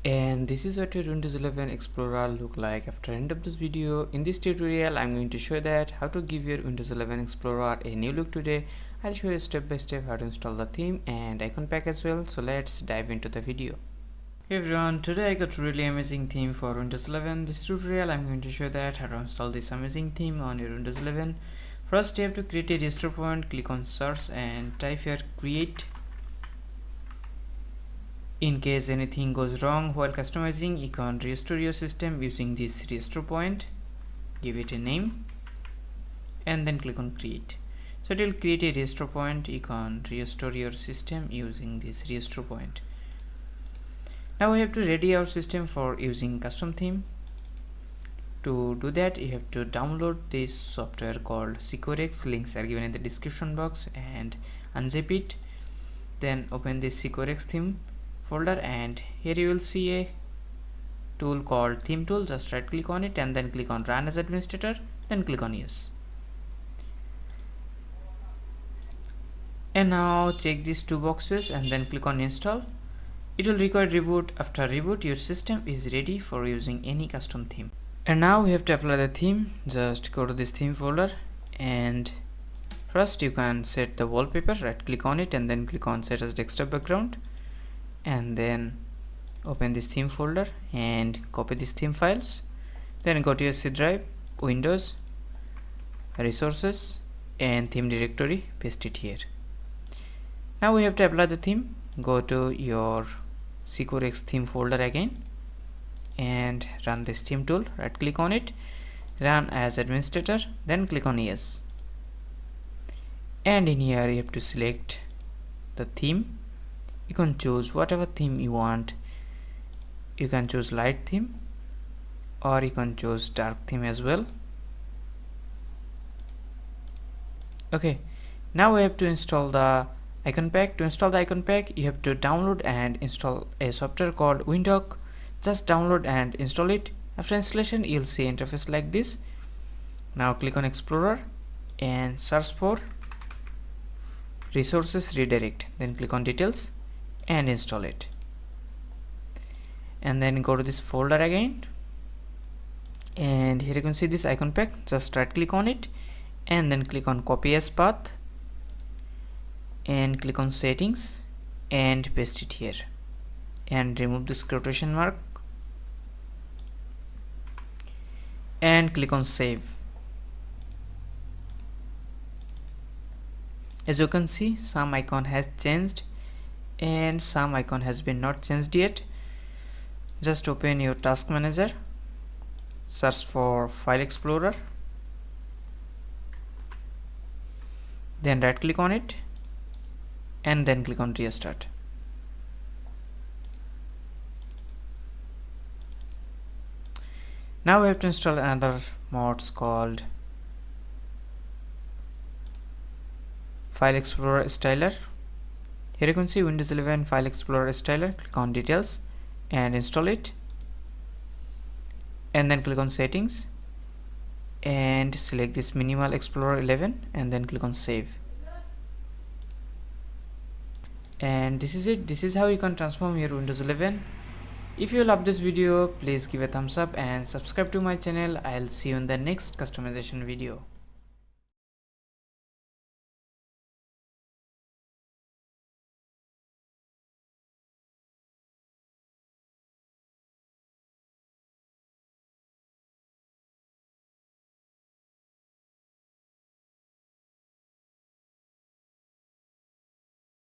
And this is what your Windows 11 Explorer look like after end of this video. In this tutorial I'm going to show that how to give your Windows 11 Explorer a new look today. I'll show you step by step how to install the theme and icon pack as well. So let's dive into the video. Hey everyone, today I got really amazing theme for Windows 11. This tutorial I'm going to show that how to install this amazing theme on your Windows 11. First you have to create a restore point, click on search and type here create. In case anything goes wrong while customizing, you can restore your system using this restore point. Give it a name and then click on create. So it will create a restore point. You can restore your system using this restore point. Now we have to ready our system for using custom theme. To do that, you have to download this software called SecureX. Links are given in the description box, and unzip it. Then open this SecureX theme folder, and here you will see a tool called theme tool. Just right click on it and then click on run as administrator, then click on yes. And now check these two boxes and then click on install. It will require reboot. After reboot, your system is ready for using any custom theme. And now we have to apply the theme. Just go to this theme folder, and first you can set the wallpaper. Right click on it and then click on set as desktop background, and then open this theme folder and copy these theme files. Then go to your C drive, Windows, resources and theme directory, paste it here. Now we have to apply the theme. Go to your SecureX theme folder again and run this theme tool. Right click on it, run as administrator, then click on yes. And in here you have to select the theme. You can choose whatever theme you want. You can choose light theme or you can choose dark theme as well. Okay, now we have to install the icon pack. To install the icon pack, you have to download and install a software called Windows. Just download and install it. After installation, you'll see interface like this. Now click on Explorer and search for resources redirect, then click on details and install it. And then go to this folder again, and here you can see this icon pack. Just right click on it and then click on copy as path and click on settings and paste it here, and remove this quotation mark and click on save. As you can see, some icon has changed and some icon has been not changed yet. Just open your task manager, search for file explorer, then right click on it and then click on restart. Now we have to install another mods called File Explorer Styler. Here you can see Windows 11 File Explorer Styler. Click on details and install it, and then click on settings and select this minimal Explorer 11 and then click on save. And this is it. This is how you can transform your Windows 11. If you love this video, please give a thumbs up and subscribe to my channel. I'll see you in the next customization video.